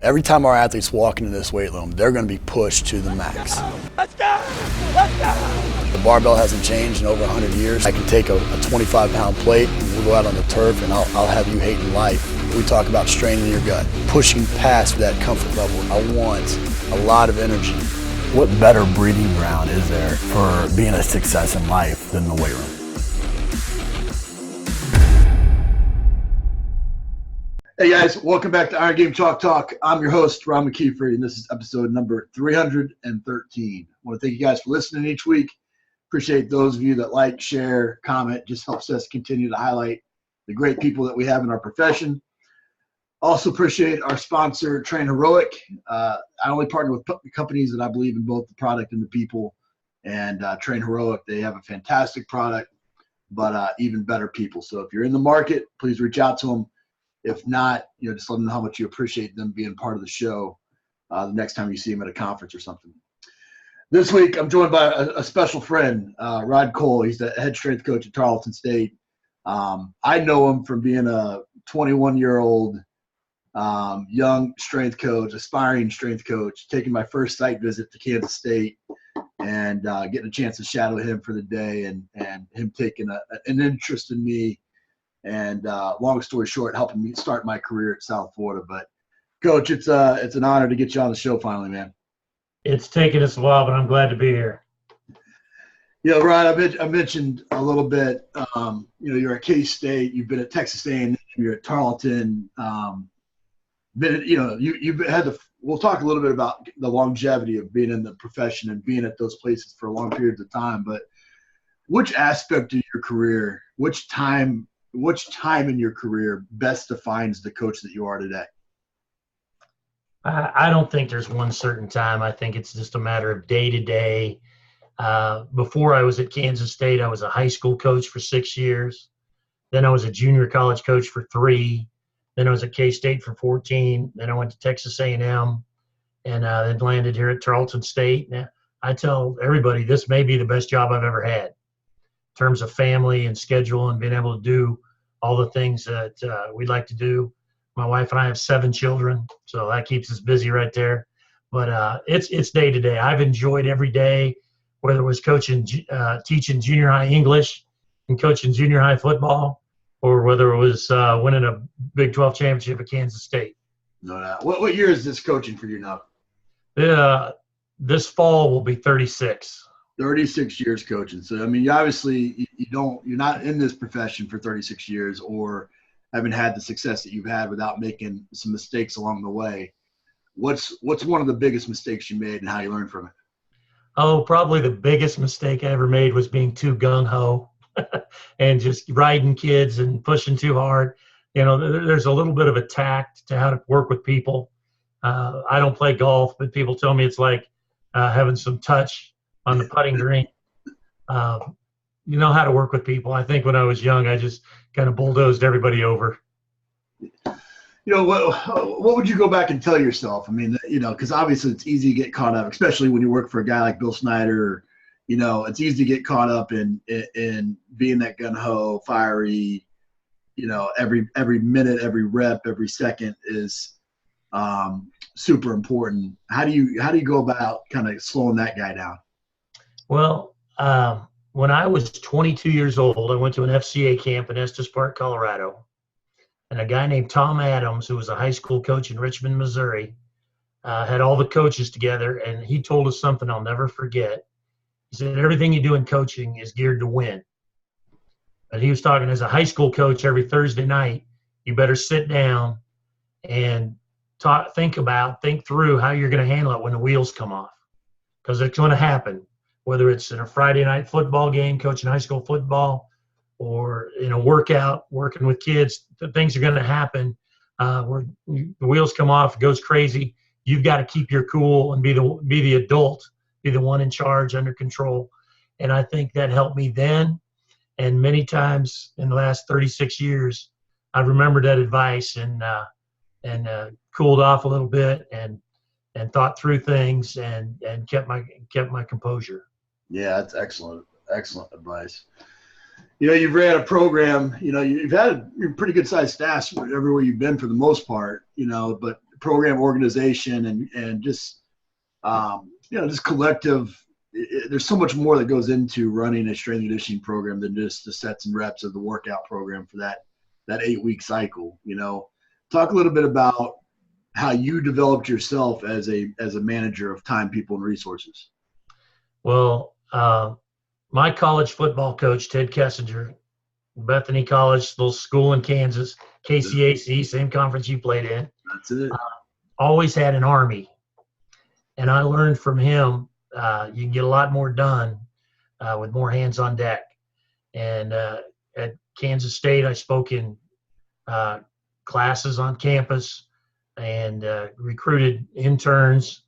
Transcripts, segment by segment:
Every time our athletes walk into this weight room, they're going to be pushed to the max. Let's go! Let's go! The barbell hasn't changed in over 100 years. I can take a 25-pound plate and we'll go out on the turf and I'll have you hating life. We talk about straining your gut, pushing past that comfort level. I want a lot of energy. What better breeding ground is there for being a success in life than the weight room? Hey guys, welcome back to Iron Game Chalk Talk. I'm your host, Ron McKeefer, and this is episode number 313. I want to thank you guys for listening each week. Appreciate those of you that like, share, comment. Just helps us continue to highlight the great people that we have in our profession. Also appreciate our sponsor, Train Heroic. I only partner with companies that I believe in both the product and the people. And Train Heroic, they have a fantastic product, but even better people. So if you're in the market, please reach out to them. If not, just let them know how much you appreciate them being part of the show the next time you see them at a conference or something. This week, I'm joined by a special friend, Rod Cole. He's the head strength coach at Tarleton State. I know him from being a 21-year-old young strength coach, aspiring strength coach, taking my first site visit to Kansas State and getting a chance to shadow him for the day and him taking an interest in me. And long story short, helping me start my career at South Florida. But Coach, it's an honor to get you on the show finally, man. It's taken us a while, but I'm glad to be here. Ryan, I mentioned a little bit. You're at K-State. You've been at Texas A&M. You're at Tarleton. You've had the. We'll talk a little bit about the longevity of being in the profession and being at those places for long periods of time. But which aspect of your career, which time in your career best defines the coach that you are today? I don't think there's one certain time. I think it's just a matter of day to day. Before I was at Kansas State, I was a high school coach for 6 years. Then I was a junior college coach for 3. Then I was at K-State for 14. Then I went to Texas A&M and then landed here at Tarleton State. Now, I tell everybody this may be the best job I've ever had in terms of family and schedule and being able to do all the things that we'd like to do. My wife and I have 7 children, so that keeps us busy right there. But it's day to day. I've enjoyed every day, whether it was coaching, teaching junior high English and coaching junior high football, or whether it was winning a Big 12 championship at Kansas State. No doubt. What year is this coaching for you now? This fall will be 36. 36 years coaching. So, I mean, you're not in this profession for 36 years or haven't had the success that you've had without making some mistakes along the way. What's one of the biggest mistakes you made and how you learned from it? Oh, probably the biggest mistake I ever made was being too gung-ho and just riding kids and pushing too hard. There's a little bit of a tact to how to work with people. I don't play golf, but people tell me it's like having some touch on the putting green. You know how to work with people. I think when I was young, I just kind of bulldozed everybody over. What would you go back and tell yourself? I mean, because obviously it's easy to get caught up, especially when you work for a guy like Bill Snyder. It's easy to get caught up in being that gun-ho, fiery. Every minute, every rep, every second is super important. How do you go about kind of slowing that guy down? Well, when I was 22 years old, I went to an FCA camp in Estes Park, Colorado. And a guy named Tom Adams, who was a high school coach in Richmond, Missouri, had all the coaches together. And he told us something I'll never forget. He said, everything you do in coaching is geared to win. But he was talking as a high school coach every Thursday night, you better sit down and think through how you're going to handle it when the wheels come off. Because it's going to happen. Whether it's in a Friday night football game, coaching high school football, or in a workout, working with kids, the things are going to happen where the wheels come off, it goes crazy. You've got to keep your cool and be the adult, be the one in charge, under control. And I think that helped me then. And many times in the last 36 years, I've remembered that advice and cooled off a little bit and thought through things and kept my composure. Yeah, that's excellent advice. You've ran a program, you've had a pretty good sized staff everywhere you've been for the most part, but program organization and just just collective. There's so much more that goes into running a strength and conditioning program than just the sets and reps of the workout program for that 8-week cycle. Talk a little bit about how you developed yourself as a manager of time, people, and resources. Well, my college football coach, Ted Kessinger, Bethany College, little school in Kansas, KCAC, same conference you played in. That's it. Always had an army. And I learned from him, you can get a lot more done with more hands on deck. And at Kansas State, I spoke in classes on campus and recruited interns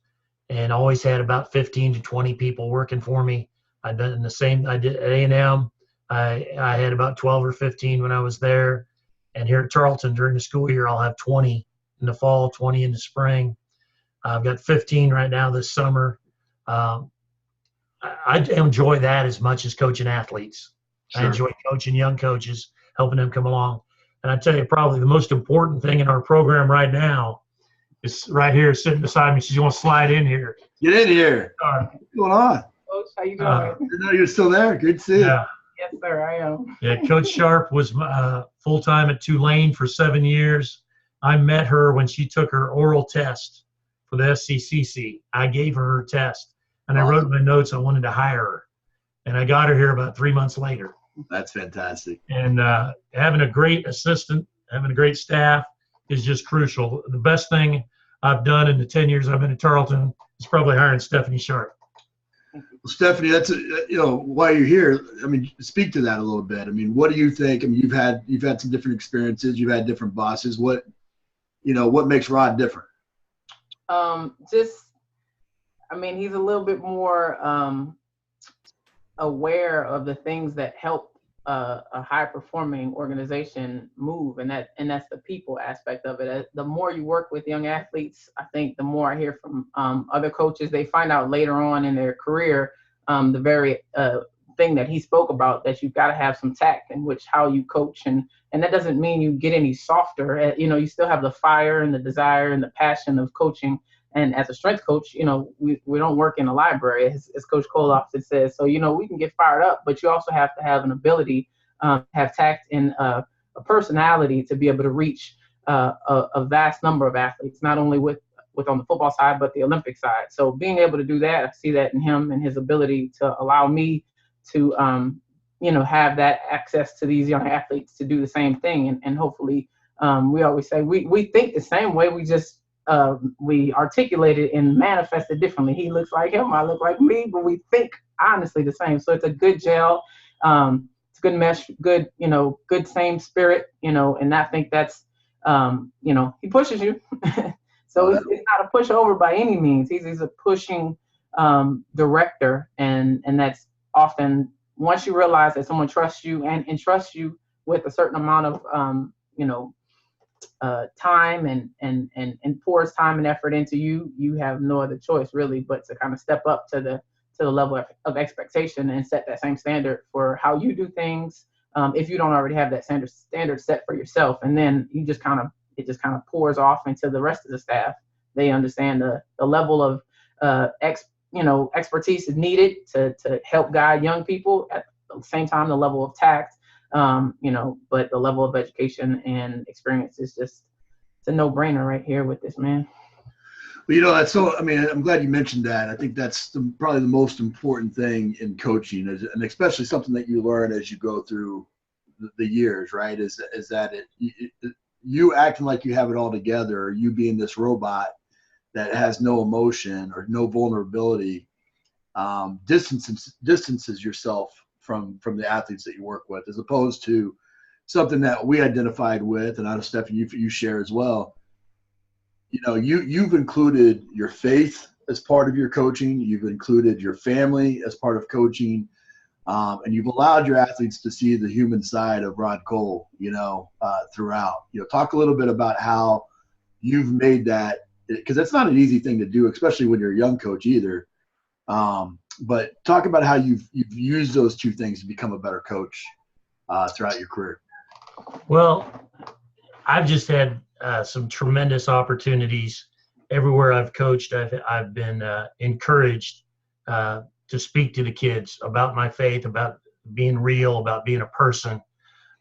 and always had about 15 to 20 people working for me. I did the same. I did at A&M. I had about 12 or 15 when I was there. And here at Tarleton during the school year, I'll have 20 in the fall, 20 in the spring. I've got 15 right now this summer. I enjoy that as much as coaching athletes. Sure. I enjoy coaching young coaches, helping them come along. And I tell you, probably the most important thing in our program right now is right here sitting beside me. She's going to slide in here. Get in here. What's going on? Coach, how you doing? I didn't know you were still there. Good to see you. Yes, sir, I am. Yeah, Coach Sharp was full-time at Tulane for 7 years. I met her when she took her oral test for the SCCC. I gave her test, and I wrote in my notes I wanted to hire her. And I got her here about 3 months later. That's fantastic. And having a great assistant, having a great staff is just crucial. The best thing I've done in the 10 years I've been at Tarleton is probably hiring Stephanie Sharp. Well, Stephanie, that's why you're here. I mean, speak to that a little bit. I mean, what do you think? I mean, you've had some different experiences. You've had different bosses. What makes Rod different? He's a little bit more aware of the things that help a high-performing organization move, and that's the people aspect of it. The more you work with young athletes, I think the more I hear from other coaches, they find out later on in their career the very thing that he spoke about, that you've got to have some tact in which how you coach, and that doesn't mean you get any softer. You still have the fire and the desire and the passion of coaching. And as a strength coach, we don't work in a library, as Coach Cole often says. So, we can get fired up, but you also have to have an ability, have tact and a personality to be able to reach a vast number of athletes, not only with on the football side, but the Olympic side. So being able to do that, I see that in him and his ability to allow me to, have that access to these young athletes to do the same thing. And hopefully, we always say we think the same way, we just, we articulate it and manifest it differently. He looks like him, I look like me, but we think honestly the same. So it's a good gel. It's a good mesh, good same spirit, and I think that's, he pushes you. So it's not a pushover by any means. He's a pushing director, and that's often, once you realize that someone trusts you and entrusts you with a certain amount of, time and pours time and effort into you, you have no other choice really but to kind of step up to the level of expectation and set that same standard for how you do things, if you don't already have that standard set for yourself. And then it just kind of pours off into the rest of the staff. They understand the level of expertise is needed to help guide young people. At the same time, the level of tact, but the level of education and experience is just, it's a no-brainer right here with this man. Well, I'm glad you mentioned that. I think that's probably the most important thing in coaching, and especially something that you learn as you go through the years, right? Is that you acting like you have it all together, or you being this robot that has no emotion or no vulnerability, distances yourself from the athletes that you work with, as opposed to something that we identified with, and I know, Stephanie, you share as well. You've included your faith as part of your coaching. You've included your family as part of coaching, and you've allowed your athletes to see the human side of Rod Cole, throughout. Talk a little bit about how you've made that, because it's not an easy thing to do, especially when you're a young coach either. But talk about how you've used those two things to become a better coach throughout your career. Well, I've just had some tremendous opportunities everywhere I've coached. I've been encouraged to speak to the kids about my faith, about being real, about being a person.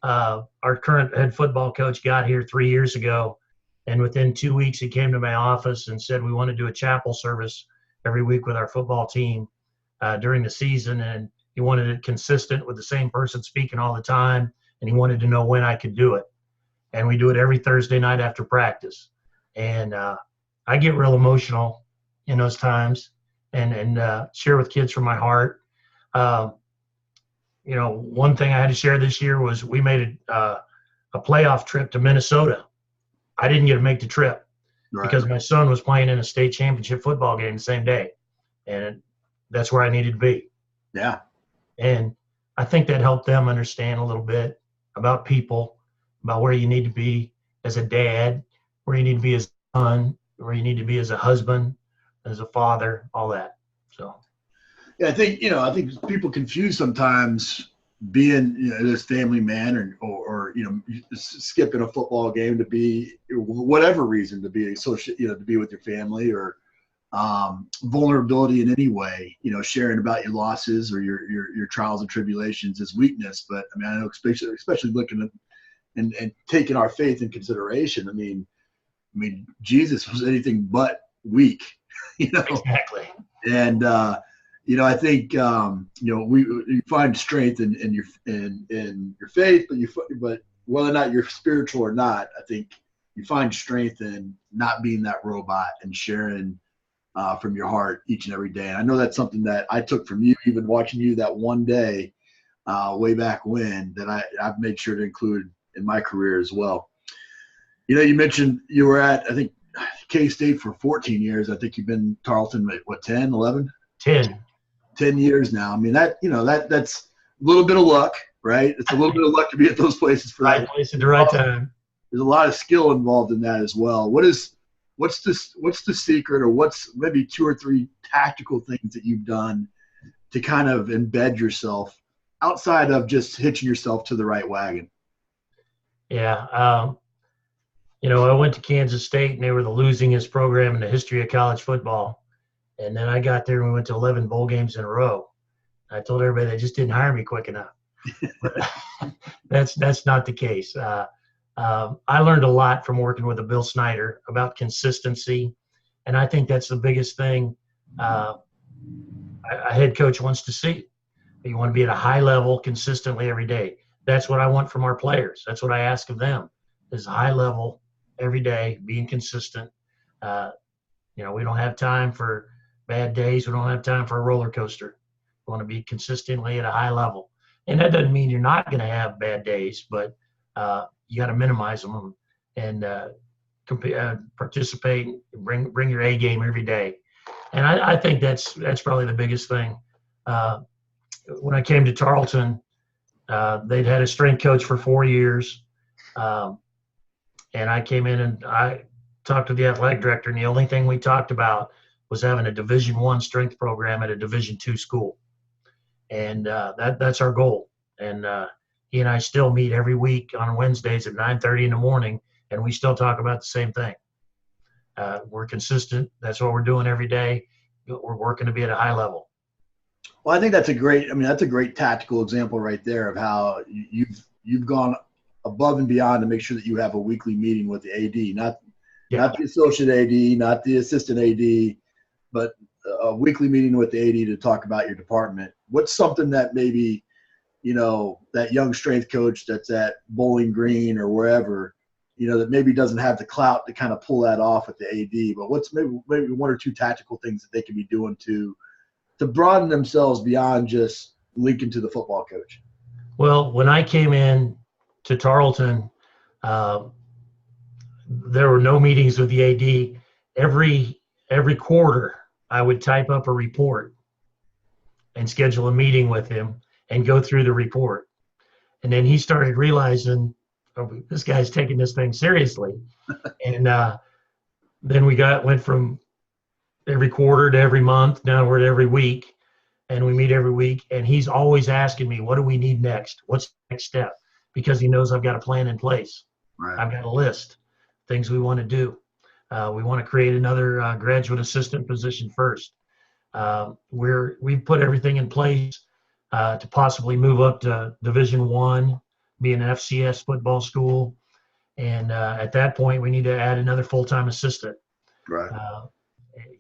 Our current head football coach got here 3 years ago, and within 2 weeks he came to my office and said we want to do a chapel service every week with our football team during the season, and he wanted it consistent with the same person speaking all the time, and he wanted to know when I could do it. And we do it every Thursday night after practice. And I get real emotional in those times and share with kids from my heart. One thing I had to share this year was we made a playoff trip to Minnesota. I didn't get to make the trip because my son was playing in a state championship football game the same day. And that's where I needed to be. Yeah. And I think that helped them understand a little bit about people, about where you need to be as a dad, where you need to be as a son, where you need to be as a husband, as a father, all that. So, yeah, I think people confuse sometimes being this family man or skipping a football game to be whatever reason, to be to be with your family, or vulnerability in any way, sharing about your losses or your trials and tribulations is weakness. But I mean, I know especially looking at and taking our faith in consideration. I mean, Jesus was anything but weak, Exactly. And I think we find strength in your faith, but whether or not you're spiritual or not, I think you find strength in not being that robot and sharing from your heart each and every day. And I know that's something that I took from you, even watching you that one day way back when, that I've made sure to include in my career as well. You mentioned you were at, I think, K-State for 14 years. I think you've been Tarleton, what, 10, 11? 10 years now. I mean, that's a little bit of luck, right? It's a little bit of luck to be at those places for right that. place at the right time. There's a lot of skill involved in that as well. What's the secret, or what's maybe 2 or 3 tactical things that you've done to kind of embed yourself outside of just hitching yourself to the right wagon? Yeah. I went to Kansas State, and they were the losingest program in the history of college football. And then I got there and we went to 11 bowl games in a row. I told everybody they just didn't hire me quick enough. But that's not the case. I learned a lot from working with Bill Snyder about consistency. And I think that's the biggest thing a head coach wants to see. You want to be at a high level consistently every day. That's what I want from our players. That's what I ask of them, is high level every day, being consistent. We don't have time for bad days. We don't have time for a roller coaster. We want to be consistently at a high level. And that doesn't mean you're not going to have bad days, but you got to minimize them and participate, bring your A game every day. And I think that's probably the biggest thing. When I came to Tarleton, they'd had a strength coach for 4 years. And I came in and I talked to the athletic director, and the only thing we talked about was having a Division I strength program at a Division II school. And that's our goal. And he and I still meet every week on Wednesdays at 9:30 in the morning, and we still talk about the same thing. We're consistent. That's what we're doing every day. We're working to be at a high level. Well, I think that's a great tactical example right there of how you've gone above and beyond to make sure that you have a weekly meeting with the AD, not the associate AD, not the assistant AD, but a weekly meeting with the AD to talk about your department. What's something that maybe, that young strength coach that's at Bowling Green or wherever, that maybe doesn't have the clout to kind of pull that off with the AD, but what's maybe 1 or 2 tactical things that they can be doing to broaden themselves beyond just linking to the football coach? Well, when I came in to Tarleton, there were no meetings with the AD. Every quarter, I would type up a report and schedule a meeting with him and go through the report. And then he started realizing, this guy's taking this thing seriously. And then we went from every quarter to every month. Now we're at every week, and we meet every week. And he's always asking me, what do we need next? What's the next step? Because he knows I've got a plan in place. Right. I've got a list, things we want to do. We want to create another graduate assistant position first. We've put everything in place to possibly move up to Division I, be an FCS football school. And at that point, we need to add another full-time assistant. Right.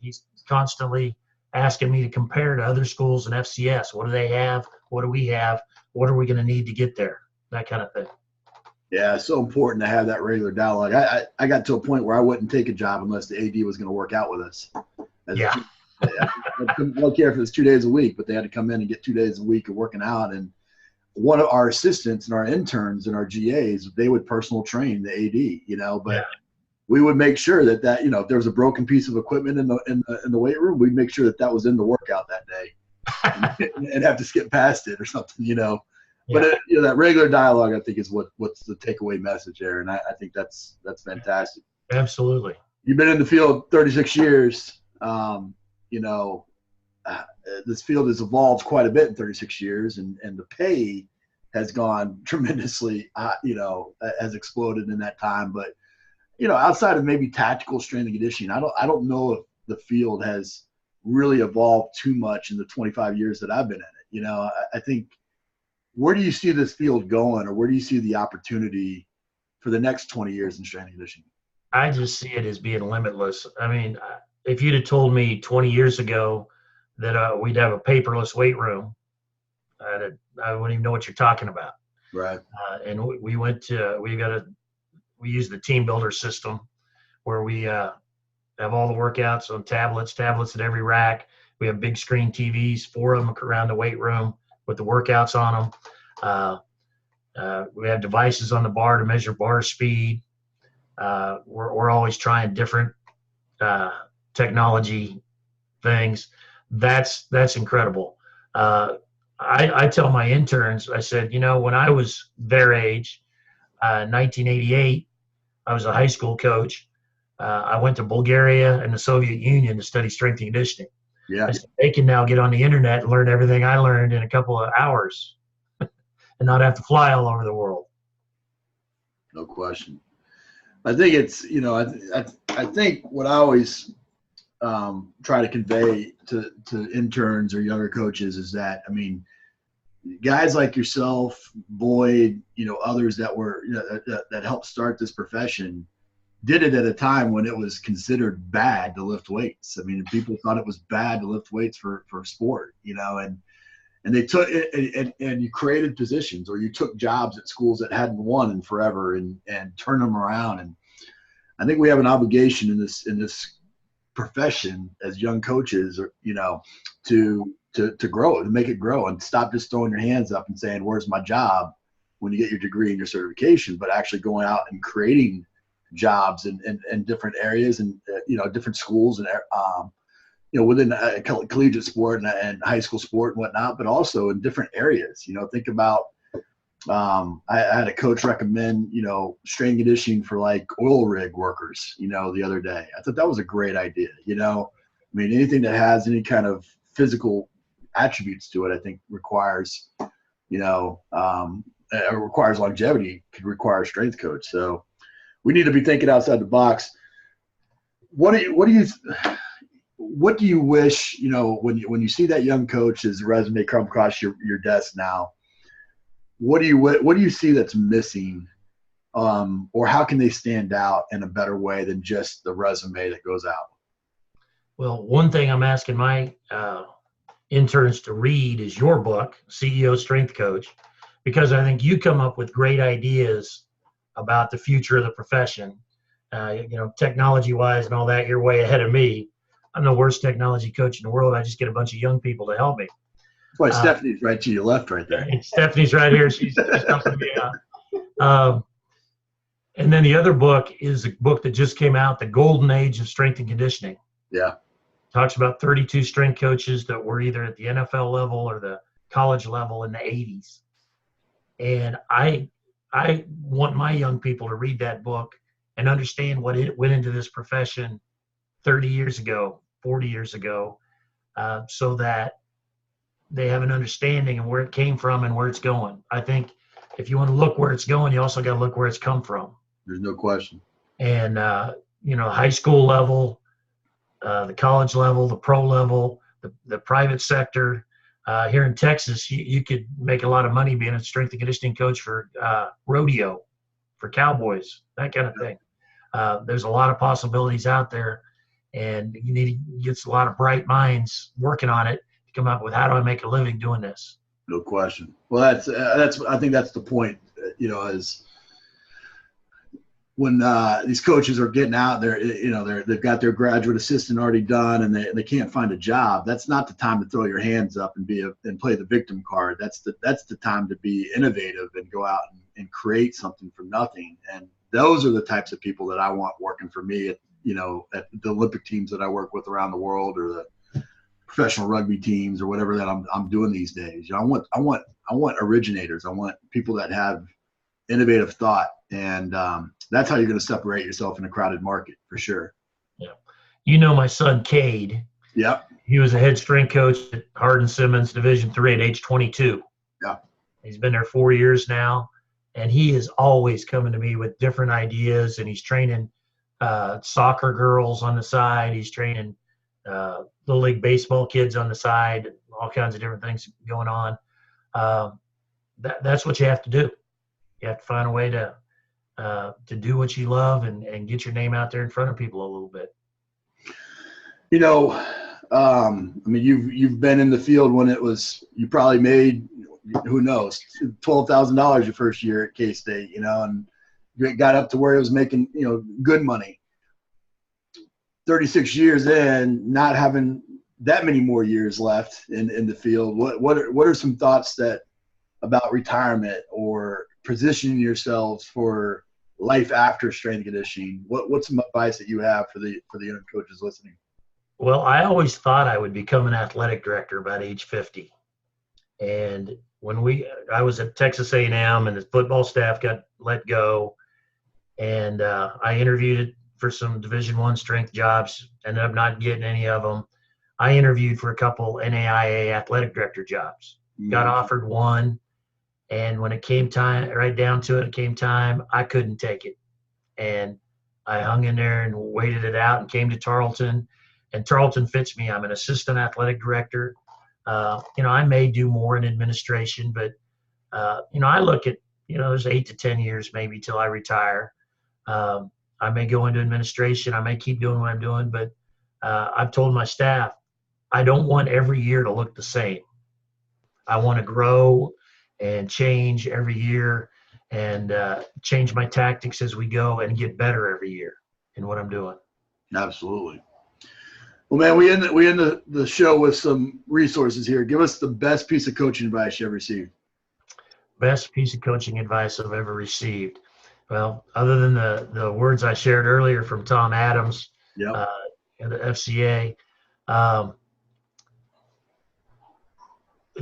He's constantly asking me to compare to other schools in FCS. What do they have? What do we have? What are we going to need to get there? That kind of thing. Yeah, it's so important to have that regular dialogue. I got to a point where I wouldn't take a job unless the AD was going to work out with us. I don't care if it was 2 days a week, but they had to come in and get 2 days a week of working out. And one of our assistants and our interns and our GAs, they would personal train the AD, but we would make sure that, if there was a broken piece of equipment in the weight room, we'd make sure that was in the workout that day and have to skip past it or something, But that regular dialogue, I think, is what's the takeaway message there, and I think that's fantastic. Absolutely. You've been in the field 36 years. This field has evolved quite a bit in 36 years, and the pay has gone tremendously. Has exploded in that time. But outside of maybe tactical strength and conditioning, I don't know if the field has really evolved too much in the 25 years that I've been in it. I think. Where do you see this field going, or where do you see the opportunity for the next 20 years in strength and conditioning? I just see it as being limitless. I mean, if you'd have told me 20 years ago that we'd have a paperless weight room, I wouldn't even know what you're talking about. Right. And we use the team builder system where we have all the workouts on tablets at every rack. We have big screen TVs, 4 of them around the weight room, with the workouts on them. We have devices on the bar to measure bar speed. We're always trying different technology things. That's incredible. I tell my interns, I said, when I was their age, 1988, I was a high school coach. I went to Bulgaria and the Soviet Union to study strength and conditioning. Yeah. I said, they can now get on the internet and learn everything I learned in a couple of hours and not have to fly all over the world. No question. I think it's, I think what I always try to convey to interns or younger coaches is that, guys like yourself, Boyd, others that were, that helped start this profession, did it at a time when it was considered bad to lift weights. People thought it was bad to lift weights for sport, and they took it and you created positions, or you took jobs at schools that hadn't won in forever and turned them around. And I think we have an obligation in this profession as young coaches, to grow, to make it grow, and stop just throwing your hands up and saying, "Where's my job?" when you get your degree and your certification, but actually going out and creating jobs in different areas and different schools and within collegiate sport and high school sport and whatnot, but also in different areas. Think about I had a coach recommend strength and conditioning for like oil rig workers the other day. I thought that was a great idea. Anything that has any kind of physical attributes to it, I think requires requires longevity, could require a strength coach. So we need to be thinking outside the box. What do you wish, when you see that young coach's resume come across your desk now, what do you see that's missing, or how can they stand out in a better way than just the resume that goes out? Well, one thing I'm asking my interns to read is your book, CEO Strength Coach, because I think you come up with great ideas about the future of the profession. Technology-wise and all that, you're way ahead of me. I'm the worst technology coach in the world. I just get a bunch of young people to help me. That's why Stephanie's right to your left right there. Stephanie's right here. She's helping me out. And then the other book is a book that just came out, The Golden Age of Strength and Conditioning. Yeah. Talks about 32 strength coaches that were either at the NFL level or the college level in the 80s. And I want my young people to read that book and understand what it went into this profession 30 years ago, 40 years ago, so that they have an understanding of where it came from and where it's going. I think if you want to look where it's going, you also got to look where it's come from. There's no question. And, high school level, the college level, the pro level, the private sector. Here in Texas, you could make a lot of money being a strength and conditioning coach for rodeo, for cowboys, that kind of thing. There's a lot of possibilities out there, and you need to get a lot of bright minds working on it to come up with, how do I make a living doing this? No question. Well, I think that's the point, is when these coaches are getting out there, they've got their graduate assistant already done, and they can't find a job. That's not the time to throw your hands up and play the victim card. That's the time to be innovative and go out and create something from nothing. And those are the types of people that I want working for me at the Olympic teams that I work with around the world, or the professional rugby teams, or whatever that I'm doing these days. I want originators. I want people that have innovative thought, and that's how you're going to separate yourself in a crowded market, for sure. Yeah. My son Kade. Yeah. He was a head strength coach at Hardin-Simmons Division III at age 22. Yeah. He's been there 4 years now, and he is always coming to me with different ideas, and he's training soccer girls on the side. He's training Little League baseball kids on the side, all kinds of different things going on. That's what you have to do. You have to find a way to do what you love and get your name out there in front of people a little bit. You've been in the field when you probably made, who knows, $12,000 your first year at K-State, and it got up to where it was making, good money. 36 years in, not having that many more years left in the field. What are some thoughts about retirement or positioning yourselves for life after strength and conditioning? What's some advice that you have for the young coaches listening? Well, I always thought I would become an athletic director about age 50. And when I was at Texas A&M, and the football staff got let go, and I interviewed for some Division I strength jobs, ended up not getting any of them. I interviewed for a couple NAIA athletic director jobs, got offered one. And when it came time, right down to it came time, I couldn't take it. And I hung in there and waited it out and came to Tarleton. And Tarleton fits me. I'm an assistant athletic director. I may do more in administration, but, I look at, there's 8 to 10 years maybe till I retire. I may go into administration. I may keep doing what I'm doing, but I've told my staff, I don't want every year to look the same. I want to grow and change every year, and change my tactics as we go and get better every year in what I'm doing. Absolutely. Well, man, we end the show with some resources here. Give us the best piece of coaching advice you ever received. Best piece of coaching advice I've ever received. Well, other than the words I shared earlier from Tom Adams, Yep. The FCA,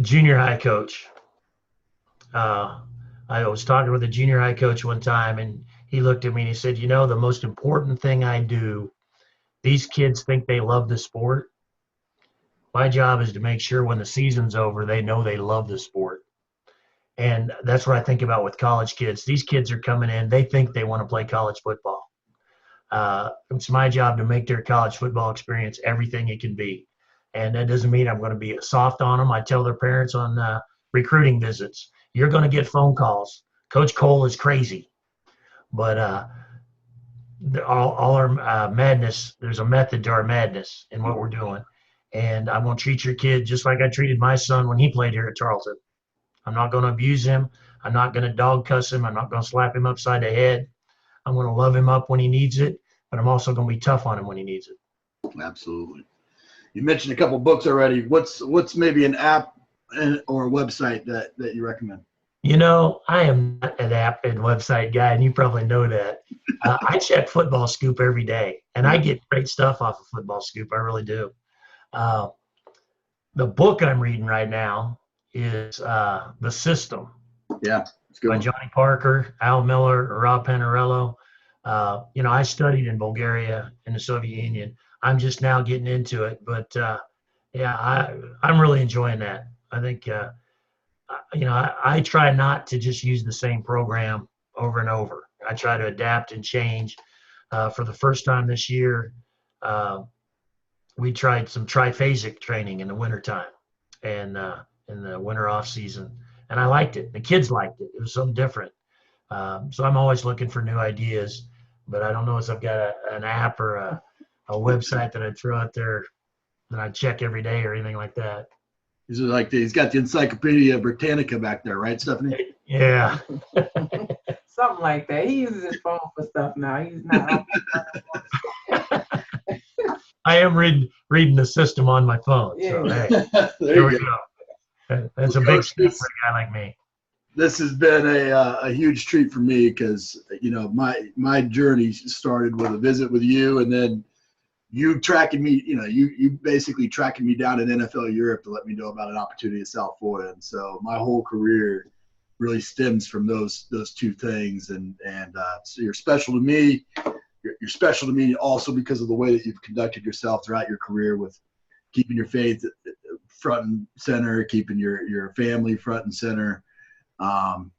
junior high coach. I was talking with a junior high coach one time, and he looked at me and he said, the most important thing I do, these kids think they love the sport. My job is to make sure when the season's over, they know they love the sport. And that's what I think about with college kids. These kids are coming in, they think they want to play college football. It's my job to make their college football experience everything it can be. And that doesn't mean I'm going to be soft on them. I tell their parents on recruiting visits, you're going to get phone calls. Coach Cole is crazy. But all our madness, there's a method to our madness in what we're doing. And I'm going to treat your kid just like I treated my son when he played here at Tarleton. I'm not going to abuse him. I'm not going to dog cuss him. I'm not going to slap him upside the head. I'm going to love him up when he needs it, but I'm also going to be tough on him when he needs it. Absolutely. You mentioned a couple books already. What's maybe an app or a website that you recommend? I am not an app and website guy, and you probably know that. I check Football Scoop every day, and I get great stuff off of Football Scoop. I really do. The book I'm reading right now is The System. Yeah, it's good. By Johnny Parker, Al Miller, Rob Panarello. I studied in Bulgaria in the Soviet Union. I'm just now getting into it, but I'm really enjoying that. I think I try not to just use the same program over and over. I try to adapt and change. For the first time this year, we tried some triphasic training in the wintertime and in the winter off season. And I liked it. The kids liked it. It was something different. So I'm always looking for new ideas, but I don't know if I've got an app or a website that I'd throw out there that I check every day or anything like that. He's like he's got the Encyclopedia Britannica back there, right, Stephanie? Yeah. Something like that. He uses his phone for stuff now. He's not. I am reading the system on my phone. So, Yeah. hey, there we go. That's a big step for a guy like me. This has been a huge treat for me because, my journey started with a visit with you, and then you tracking me, you basically tracking me down in NFL Europe to let me know about an opportunity in South Florida. And so my whole career really stems from those two things. And so you're special to me. You're special to me also because of the way that you've conducted yourself throughout your career with keeping your faith front and center, keeping your family front and center.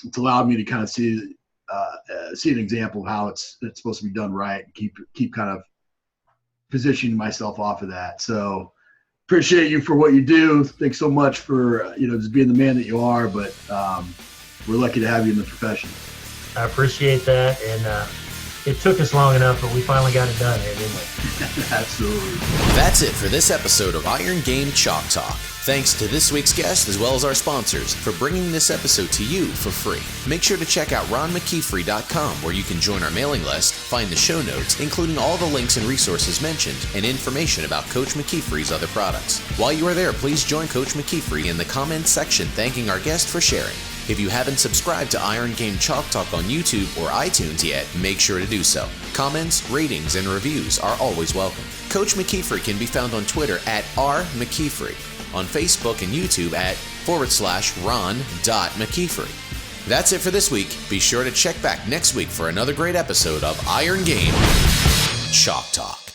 It's allowed me to kind of see an example of how it's supposed to be done right, and keep kind of positioning myself off of that. So appreciate you for what you do. Thanks so much for just being the man that you are. But we're lucky to have you in the profession. I appreciate that, and it took us long enough, but we finally got it done here, didn't we? Absolutely. That's it for this episode of Iron Game Chalk Talk. Thanks to this week's guest as well as our sponsors for bringing this episode to you for free. Make sure to check out ronmckeefrey.com where you can join our mailing list, find the show notes, including all the links and resources mentioned, and information about Coach McKeefrey's other products. While you are there, please join Coach McKeefrey in the comments section thanking our guest for sharing. If you haven't subscribed to Iron Game Chalk Talk on YouTube or iTunes yet, make sure to do so. Comments, ratings, and reviews are always welcome. Coach McKeefrey can be found on Twitter at @RMcKeefrey, on Facebook and YouTube at /Ron.McKeefrey. That's it for this week. Be sure to check back next week for another great episode of Iron Game Chalk Talk.